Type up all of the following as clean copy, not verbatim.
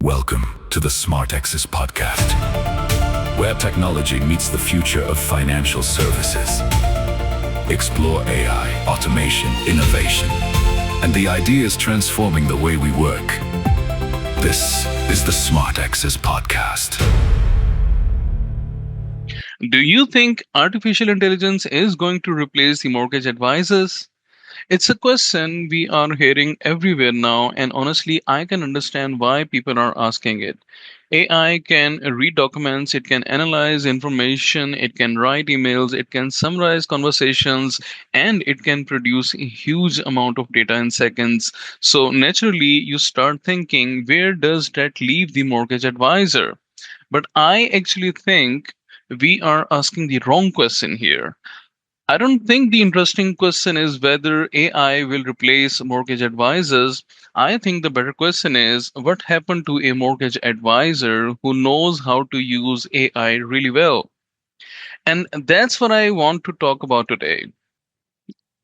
Welcome to the SmartExus Podcast, where technology meets the future of financial services. Explore AI, automation, innovation, and the ideas transforming the way we work. This is the SmartExus Podcast. Do you think artificial intelligence is going to replace the mortgage advisors? It's a question we are hearing everywhere now, and honestly, I can understand why people are asking it. AI can read documents, it can analyze information, it can write emails, it can summarize conversations, and it can produce a huge amount of data in seconds. So, naturally, you start thinking, where does that leave the mortgage advisor? But I actually think we are asking the wrong question here. I don't think the interesting question is whether AI will replace mortgage advisors. I think the better question is what happened to a mortgage advisor who knows how to use AI really well? And that's what I want to talk about today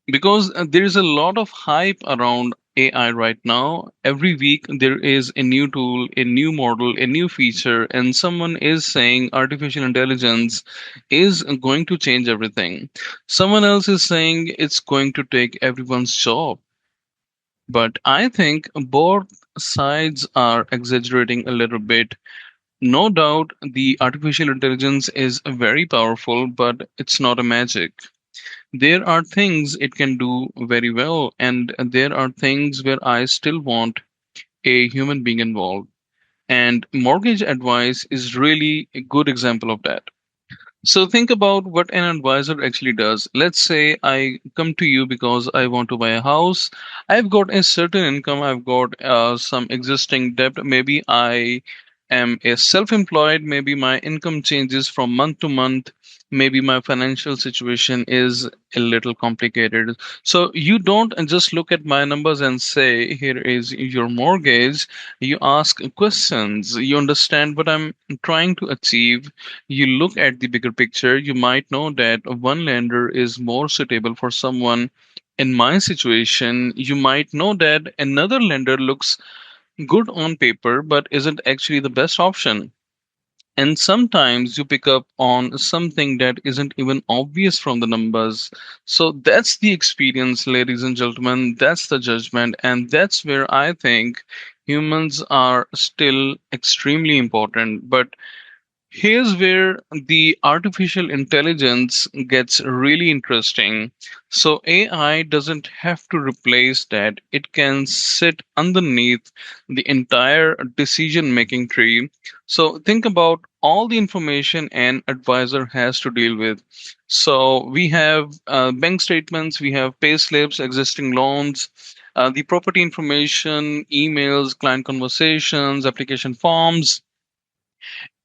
because there is a lot of hype around AI right now. Every week there is a new tool, a new model, a new feature, and someone is saying artificial intelligence is going to change everything. Someone else is saying it's going to take everyone's job. But I think both sides are exaggerating a little bit. No doubt the artificial intelligence is very powerful, but it's not a magic. There are things it can do very well, and there are things where I still want a human being involved. And mortgage advice is really a good example of that. So think about what an advisor actually does. Let's say I come to you because I want to buy a house. I've got a certain income, I've got some existing debt. Maybe I am a self employed, maybe my income changes from month to month. Maybe my financial situation is a little complicated. So you don't just look at my numbers and say, here is your mortgage. You ask questions. You understand what I'm trying to achieve. You look at the bigger picture. You might know that one lender is more suitable for someone in my situation. You might know that another lender looks good on paper but isn't actually the best option. And sometimes you pick up on something that isn't even obvious from the numbers. So that's the experience, ladies and gentlemen. That's the judgment. And that's where I think humans are still extremely important. But here's where the artificial intelligence gets really interesting. So, AI doesn't have to replace that, it can sit underneath the entire decision making tree. So, think about all the information an advisor has to deal with. So, we have bank statements, we have pay slips, existing loans. The property information, emails, client conversations, application forms,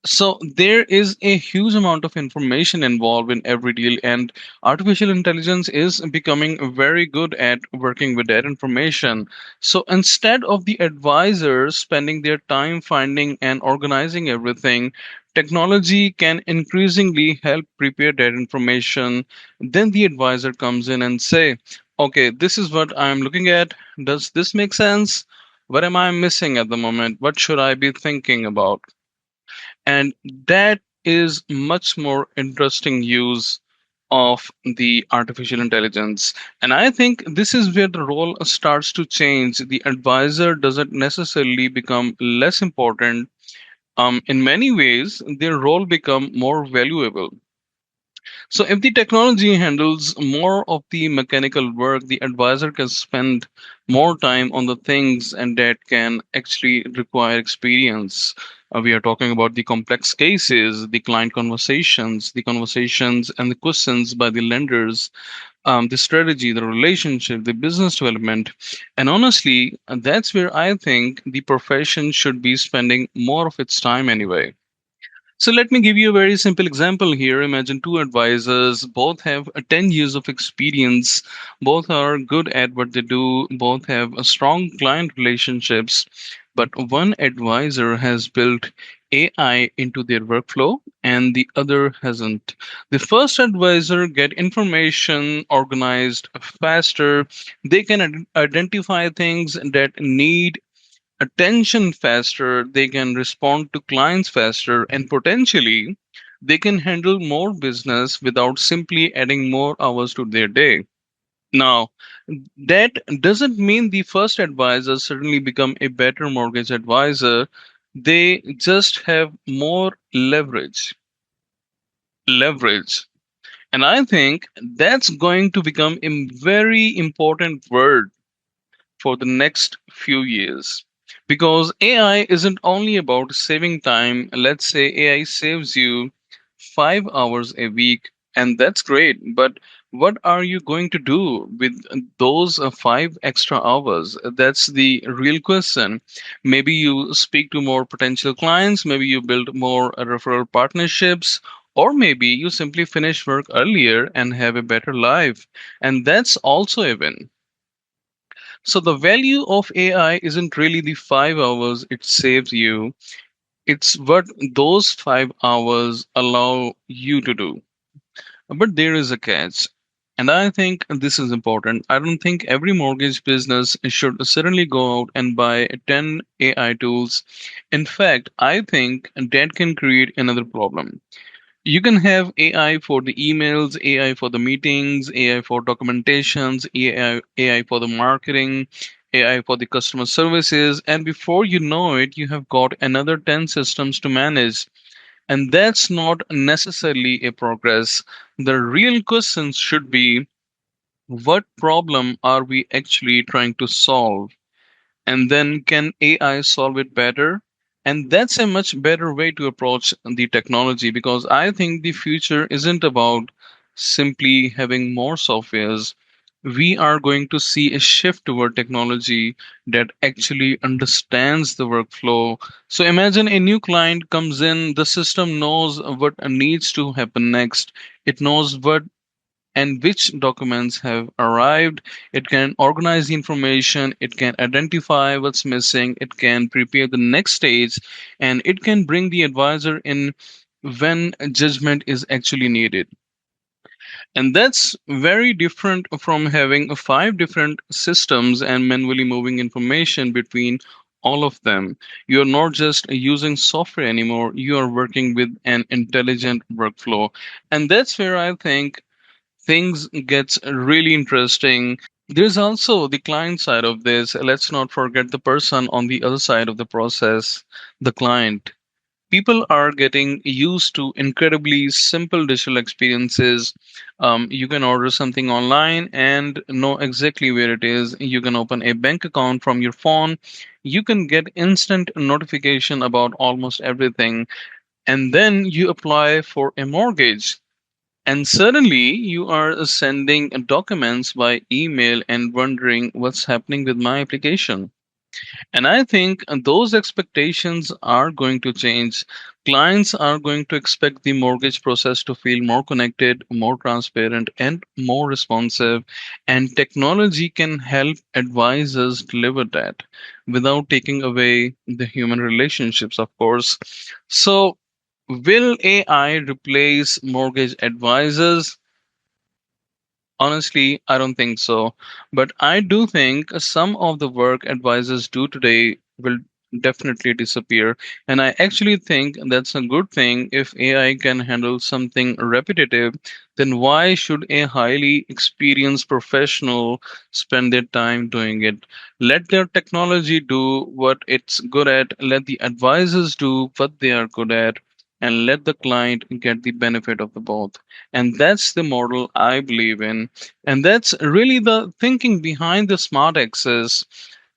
so there is a huge amount of information involved in every deal, and artificial intelligence is becoming very good at working with that information. So instead of the advisors spending their time finding and organizing everything, technology can increasingly help prepare that information. Then the advisor comes in and say, okay, this is what I'm looking at. Does this make sense? What am I missing at the moment? What should I be thinking about? And that is much more interesting use of the artificial intelligence. And I think this is where the role starts to change. The advisor doesn't necessarily become less important. In many ways, their role become more valuable. So if the technology handles more of the mechanical work, the advisor can spend more time on the things and that can actually require experience. We are talking about the complex cases, the client conversations, the conversations and the questions by the lenders, the strategy, the relationship, the business development. And honestly, that's where I think the profession should be spending more of its time anyway. So let me give you a very simple example here. Imagine two advisors, both have 10 years of experience, both are good at what they do, both have a strong client relationships, but one advisor has built AI into their workflow and the other hasn't. The first advisor get information organized faster. They can identify things that need attention faster, they can respond to clients faster, and potentially they can handle more business without simply adding more hours to their day. Now, that doesn't mean the first advisor suddenly become a better mortgage advisor. They just have more leverage. And I think that's going to become a very important word for the next few years. Because AI isn't only about saving time. Let's say AI saves you 5 hours a week, and that's great. But what are you going to do with those 5 extra hours? That's the real question. Maybe you speak to more potential clients, maybe you build more referral partnerships, or maybe you simply finish work earlier and have a better life. And that's also a win. So the value of AI isn't really the 5 hours it saves you, it's what those 5 hours allow you to do. But there is a catch. And I think this is important. I don't think every mortgage business should suddenly go out and buy 10 AI tools. In fact, I think that can create another problem. You can have AI for the emails, AI for the meetings, AI for documentations, AI for the marketing, AI for the customer services, and before you know it, you have got another 10 systems to manage. And that's not necessarily a progress. The real questions should be, what problem are we actually trying to solve? And then can AI solve it better? And that's a much better way to approach the technology, because I think the future isn't about simply having more softwares. We are going to see a shift toward technology that actually understands the workflow. So imagine a new client comes in, the system knows what needs to happen next. It knows what and which documents have arrived. It can organize the information, it can identify what's missing, it can prepare the next stage, and it can bring the advisor in when judgment is actually needed. And that's very different from having five different systems and manually moving information between all of them. You're not just using software anymore, you are working with an intelligent workflow. And that's where I think things gets really interesting. There's also the client side of this. Let's not forget the person on the other side of the process, the client. People are getting used to incredibly simple digital experiences. You can order something online and know exactly where it is. You can open a bank account from your phone. You can get instant notification about almost everything. And then you apply for a mortgage, and suddenly you are sending documents by email and wondering what's happening with my application. And I think those expectations are going to change. Clients are going to expect the mortgage process to feel more connected, more transparent, and more responsive. And technology can help advisors deliver that without taking away the human relationships, of course. So, will AI replace mortgage advisors? Honestly, I don't think so. But I do think some of the work advisors do today will definitely disappear. And I actually think that's a good thing. If AI can handle something repetitive, then why should a highly experienced professional spend their time doing it? Let their technology do what it's good at, let the advisors do what they are good at, and let the client get the benefit of the both. And that's the model I believe in. And that's really the thinking behind the smart access.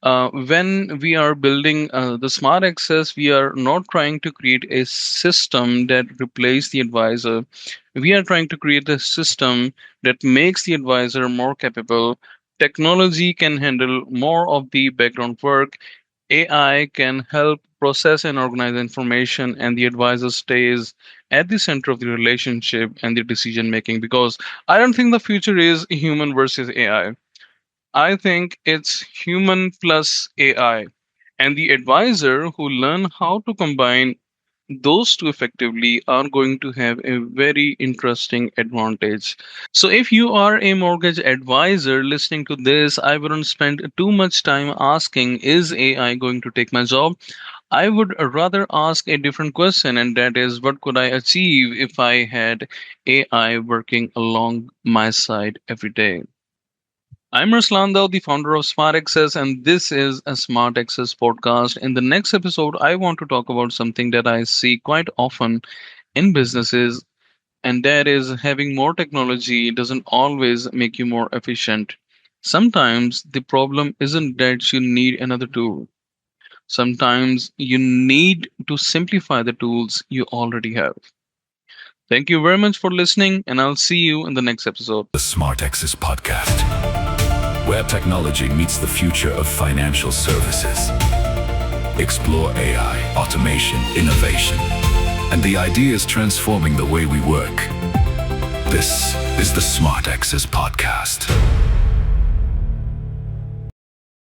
When we are building the smart access, we are not trying to create a system that replaces the advisor. We are trying to create a system that makes the advisor more capable. Technology can handle more of the background work. AI can help process and organize information, and the advisor stays at the center of the relationship and the decision making. Because I don't think the future is human versus AI. I think it's human plus AI. And the advisor who learn how to combine those two effectively are going to have a very interesting advantage. So, if you are a mortgage advisor listening to this, I wouldn't spend too much time asking, is AI going to take my job? I would rather ask a different question, and that is, what could I achieve if I had AI working along my side every day? I'm Arslan Dawood, the founder of SmartExus, and this is a SmartExus podcast. In the next episode, I want to talk about something that I see quite often in businesses, and that is having more technology doesn't always make you more efficient. Sometimes the problem isn't that you need another tool. Sometimes you need to simplify the tools you already have. Thank you very much for listening, and I'll see you in the next episode. The SmartExus Podcast, where technology meets the future of financial services. Explore AI, automation, innovation, and the ideas transforming the way we work. This is the SmartExus Podcast.